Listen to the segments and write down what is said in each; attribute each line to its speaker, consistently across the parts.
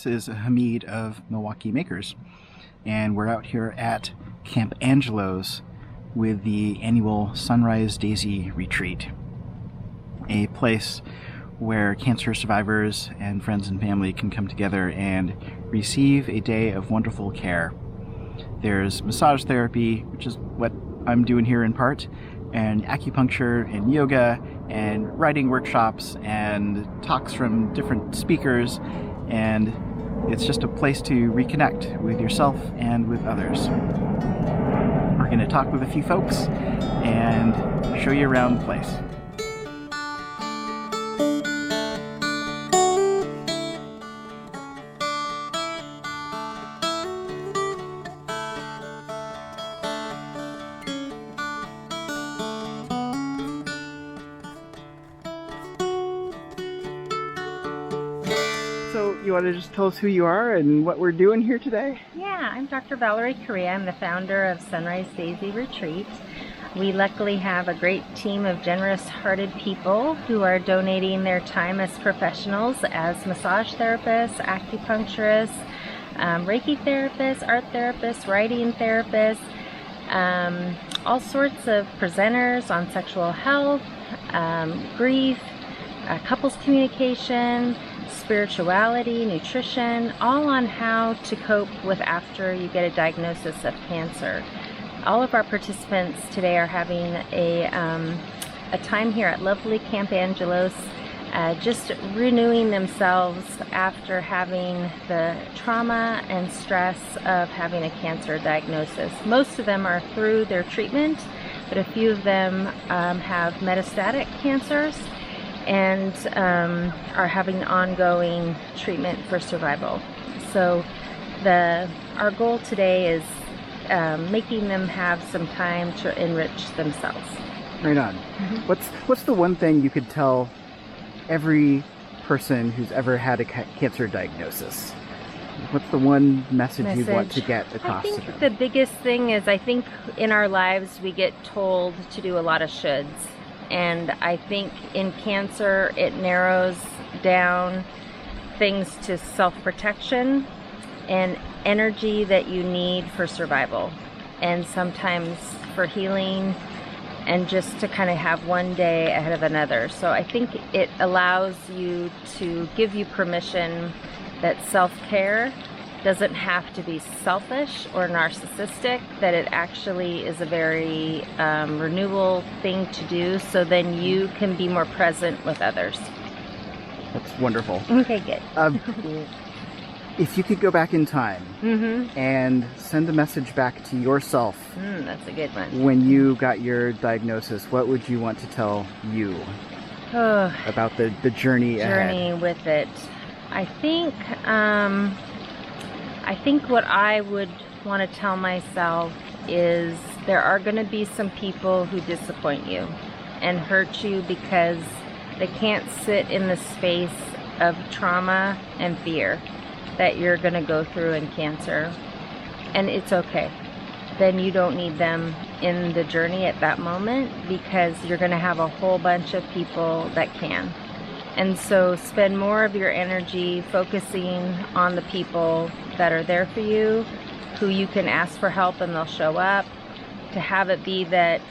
Speaker 1: is Hamid of Milwaukie Makers, and we're out here at Camp Angelos with the annual Sunrise Daisy Retreat, a place where cancer survivors and friends and family can come together and receive a day of wonderful care. There's massage therapy, which is what I'm doing here in part, and acupuncture and yoga and writing workshops and talks from different speakers, and it's just a place to reconnect with yourself and with others. We're going to talk with a few folks and show you around the place. So you want to just tell us who you are and what we're doing here today?
Speaker 2: Yeah, I'm Dr. Valeria Correa. I'm the founder of Sunrise Daisy Retreat. We luckily have a great team of generous-hearted people who are donating their time as professionals as massage therapists, acupuncturists, Reiki therapists, art therapists, writing therapists, all sorts of presenters on sexual health, grief, couples communication, spirituality, nutrition, all on how to cope with after you get a diagnosis of cancer. All of our participants today are having a time here at lovely Camp Angelos, just renewing themselves after having the trauma and stress of having a cancer diagnosis. Most of them are through their treatment, but a few of them have metastatic cancers and are having ongoing treatment for survival. So our goal today is making them have some time to enrich themselves.
Speaker 1: Right on. What's the one thing you could tell every person who's ever had a cancer diagnosis? What's the one message you want to get across to them?
Speaker 2: I think the biggest thing is, I think in our lives we get told to do a lot of shoulds. And I think in cancer it narrows down things to self-protection and energy that you need for survival, and sometimes for healing, and just to kind of have one day ahead of another. So I think it allows you to give you permission that self-care doesn't have to be selfish or narcissistic, that it actually is a very renewal thing to do, so then you can be more present with others.
Speaker 1: That's wonderful.
Speaker 2: Okay, good.
Speaker 1: If you could go back in time and send a message back to yourself,
Speaker 2: that's a good one.
Speaker 1: When you got your diagnosis, what would you want to tell you about the journey ahead?
Speaker 2: Journey with it. I think what I would want to tell myself is there are going to be some people who disappoint you and hurt you because they can't sit in the space of trauma and fear that you're going to go through in cancer. And it's okay. Then you don't need them in the journey at that moment, because you're going to have a whole bunch of people that can. And so spend more of your energy focusing on the people that are there for you, who you can ask for help and they'll show up, to have it be that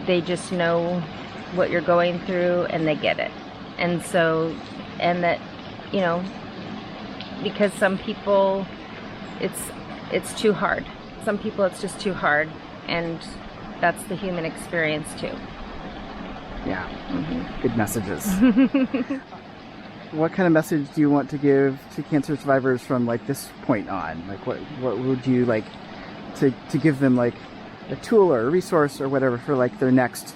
Speaker 2: they just know what you're going through and they get it. And so, and that, you know, because some people it's too hard. Some people it's just too hard, and that's the human experience too.
Speaker 1: Yeah. Good messages. What kind of message do you want to give to cancer survivors from like this point on? Like what would you like to give them, like a tool or a resource or whatever for like their next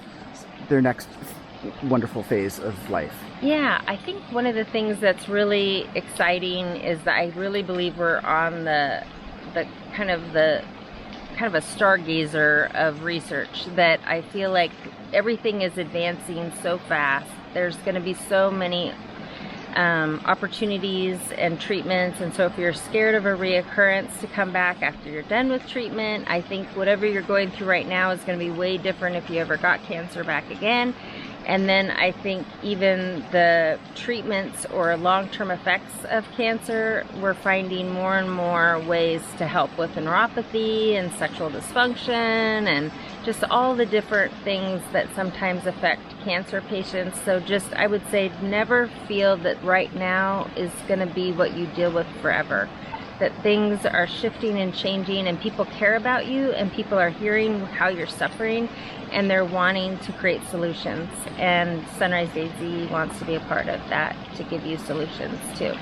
Speaker 1: wonderful phase of life?
Speaker 2: Yeah, I think one of the things that's really exciting is that I really believe we're on the kind of a stargazer of research, that I feel like everything is advancing so fast. There's going to be so many opportunities and treatments, and so if you're scared of a reoccurrence to come back after you're done with treatment, I think whatever you're going through right now is going to be way different if you ever got cancer back again. And then I think even the treatments or long-term effects of cancer, we're finding more and more ways to help with neuropathy and sexual dysfunction and just all the different things that sometimes affect cancer patients. So just, I would say, never feel that right now is going to be what you deal with forever. That things are shifting and changing, and people care about you, and people are hearing how you're suffering, and they're wanting to create solutions. And Sunrise Daisy wants to be a part of that, to give you solutions too.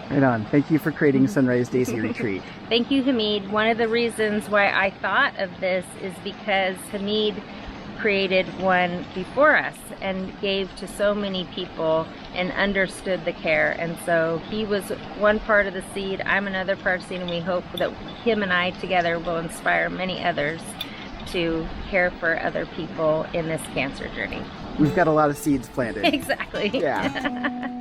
Speaker 1: Right on. Thank you for creating Sunrise Daisy Retreat.
Speaker 2: Thank you, Hamid. One of the reasons why I thought of this is because Hamid created one before us and gave to so many people and understood the care. And so he was one part of the seed, I'm another part of the seed, and we hope that him and I together will inspire many others to care for other people in this cancer journey.
Speaker 1: We've got a lot of seeds planted.
Speaker 2: Exactly.
Speaker 1: Yeah.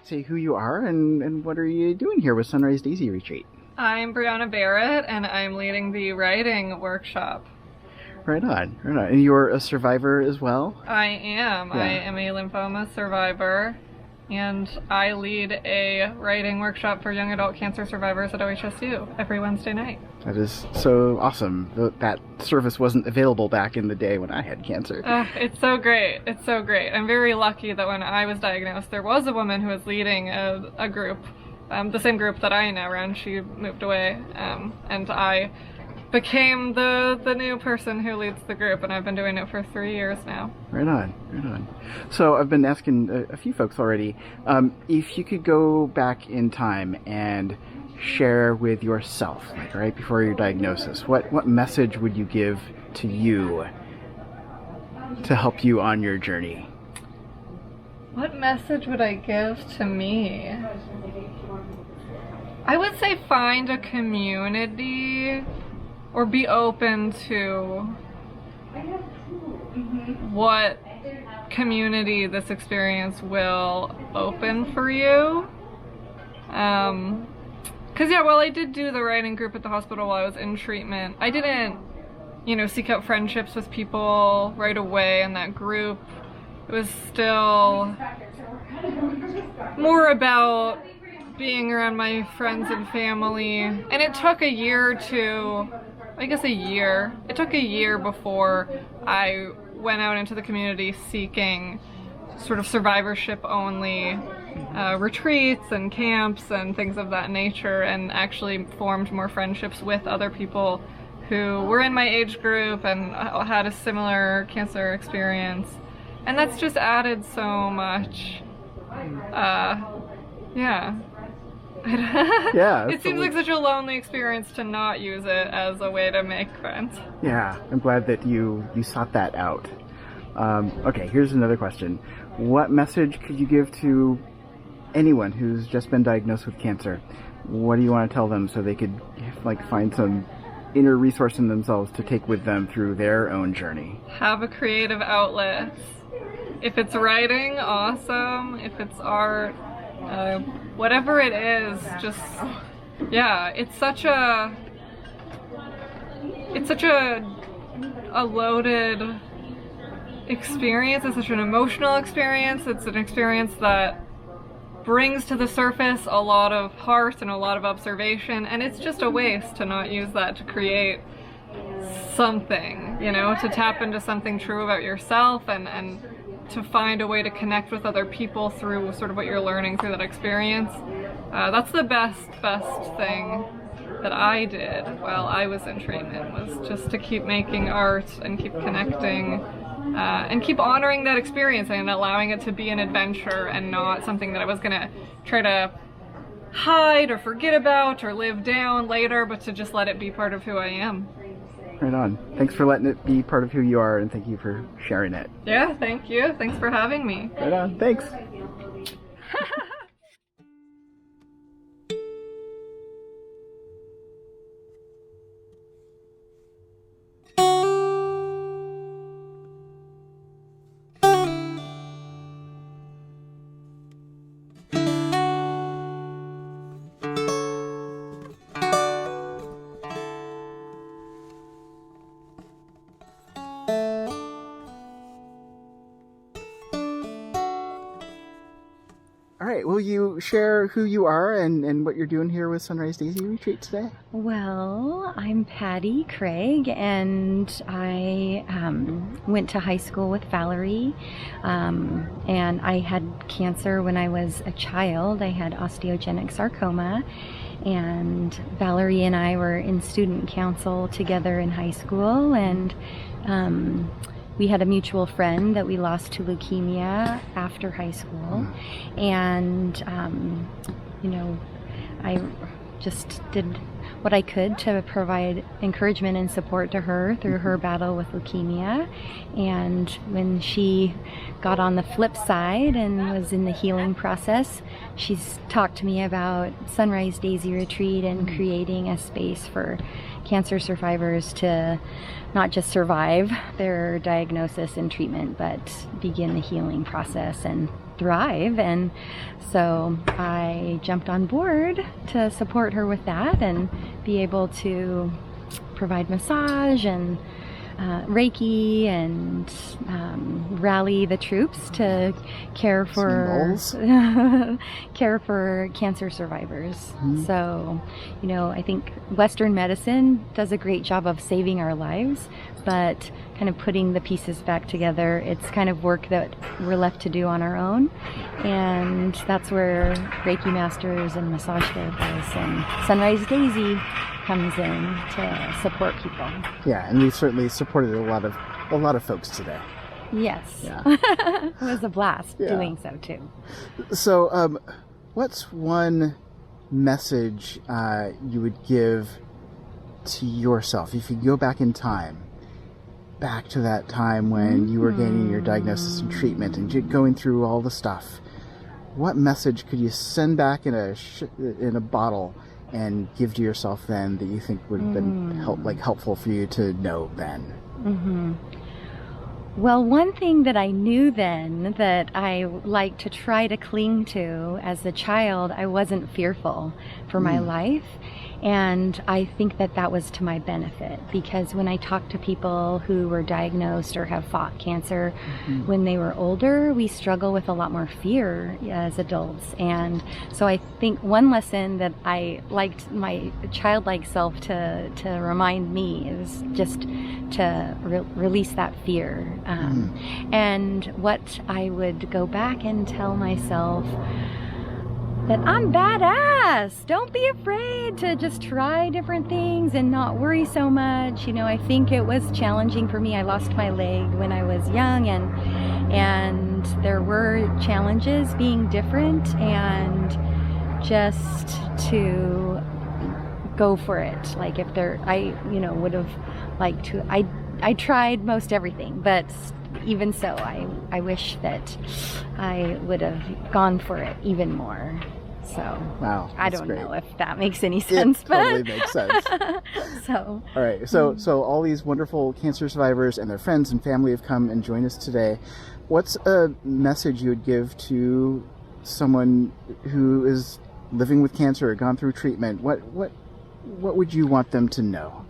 Speaker 1: Say who you are and what are you doing here with Sunrise Daisy Retreat?
Speaker 3: I'm Brianna Barrett, and I'm leading the writing workshop.
Speaker 1: Right on, right on. And you're a survivor as well?
Speaker 3: I am.
Speaker 1: Yeah.
Speaker 3: I am a lymphoma survivor, and I lead a writing workshop for young adult cancer survivors at OHSU every Wednesday night.
Speaker 1: That is so awesome. That service wasn't available back in the day when I had cancer.
Speaker 3: It's so great. It's so great. I'm very lucky that when I was diagnosed, there was a woman who was leading a group, the same group that I now run. She moved away, and I became the new person who leads the group, and I've been doing it for 3 years now.
Speaker 1: Right on, right on. So I've been asking a few folks already, if you could go back in time and share with yourself, like right before your diagnosis, what message would you give to you to help you on your journey?
Speaker 3: What message would I give to me? I would say find a community, or be open to what community this experience will open for you. Because yeah, while I did do the writing group at the hospital while I was in treatment, I didn't, seek out friendships with people right away in that group. It was still more about being around my friends and family. And it took a year to, it took a year before I went out into the community seeking sort of survivorship only retreats and camps and things of that nature, and actually formed more friendships with other people who were in my age group and had a similar cancer experience. And that's just added so much. Yeah.
Speaker 1: Yeah.
Speaker 3: It seems like such a lonely experience to not use it as a way to make friends.
Speaker 1: Yeah, I'm glad that you sought that out. Okay, here's another question. What message could you give to anyone who's just been diagnosed with cancer? What do you want to tell them so they could find some inner resource in themselves to take with them through their own journey?
Speaker 3: Have a creative outlet. If it's writing, awesome. If it's art, whatever it is, just, yeah, it's such a loaded experience. It's such an emotional experience. It's an experience that brings to the surface a lot of heart and a lot of observation, and it's just a waste to not use that to create something, to tap into something true about yourself and to find a way to connect with other people through sort of what you're learning through that experience. That's the best thing that I did while I was in treatment, was just to keep making art and keep connecting and keep honoring that experience and allowing it to be an adventure and not something that I was gonna try to hide or forget about or live down later, but to just let it be part of who I am.
Speaker 1: Right on. Thanks for letting it be part of who you are, and thank you for sharing it.
Speaker 3: Yeah, thank you. Thanks for having me.
Speaker 1: Right on. Thanks. All right. Will you share who you are and what you're doing here with Sunrise Daisy Retreat today?
Speaker 2: Well, I'm Patty Craig, and I went to high school with Valerie, and I had cancer when I was a child. I had osteogenic sarcoma, and Valerie and I were in student council together in high school, and we had a mutual friend that we lost to leukemia after high school, and I just did what I could to provide encouragement and support to her through her battle with leukemia. And when she got on the flip side and was in the healing process, she's talked to me about Sunrise Daisy Retreat and creating a space for cancer survivors to not just survive their diagnosis and treatment, but begin the healing process and thrive. And so I jumped on board to support her with that and be able to provide massage and Reiki and rally the troops to care for cancer survivors. So, I think Western medicine does a great job of saving our lives, but kind of putting the pieces back together, it's kind of work that we're left to do on our own. And that's where Reiki masters and massage therapists and Sunrise Daisy comes in to support people.
Speaker 1: Yeah, and we've certainly supported a lot of folks today.
Speaker 2: Yes.
Speaker 1: Yeah.
Speaker 2: It was a blast doing so too.
Speaker 1: So, what's one message you would give to yourself if you go back in time, back to that time when you were getting your diagnosis and treatment and going through all the stuff? What message could you send back in a bottle and give to yourself then that you think would have been helpful for you to know then?
Speaker 2: Well, one thing that I knew then that I like to try to cling to as a child, I wasn't fearful for my life. And I think that was to my benefit, because when I talk to people who were diagnosed or have fought cancer when they were older, we struggle with a lot more fear as adults. And so I think one lesson that I liked my childlike self to remind me is just to release that fear. And what I would go back and tell myself, that I'm badass. Don't be afraid to just try different things and not worry so much. I think it was challenging for me. I lost my leg when I was young, and there were challenges being different, and just to go for it. Like I would have liked to. I tried most everything, but even so, I wish that I would have gone for it even more. So,
Speaker 1: wow,
Speaker 2: I don't know if that makes any sense.
Speaker 1: It totally makes sense.
Speaker 2: So,
Speaker 1: all right. So all these wonderful cancer survivors and their friends and family have come and joined us today. What's a message you would give to someone who is living with cancer or gone through treatment? What would you want them to know?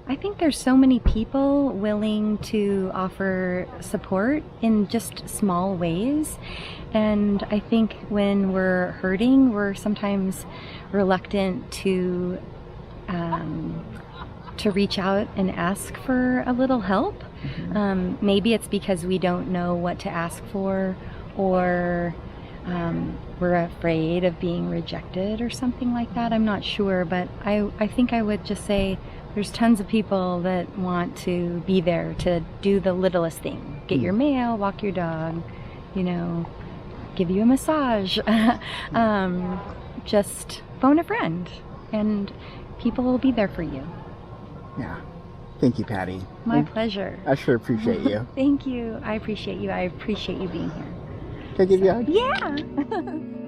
Speaker 2: I think there's so many people willing to offer support in just small ways. And I think when we're hurting, we're sometimes reluctant to reach out and ask for a little help. Maybe it's because we don't know what to ask for, or we're afraid of being rejected or something like that. I'm not sure, but I think I would just say, there's tons of people that want to be there to do the littlest thing. Get your mail, walk your dog, give you a massage. Just phone a friend, and people will be there for you.
Speaker 1: Yeah. Thank you, Patty.
Speaker 2: My pleasure.
Speaker 1: I sure appreciate you.
Speaker 2: Thank you. I appreciate you. I appreciate you being here.
Speaker 1: Can I give you a hug?
Speaker 2: Yeah.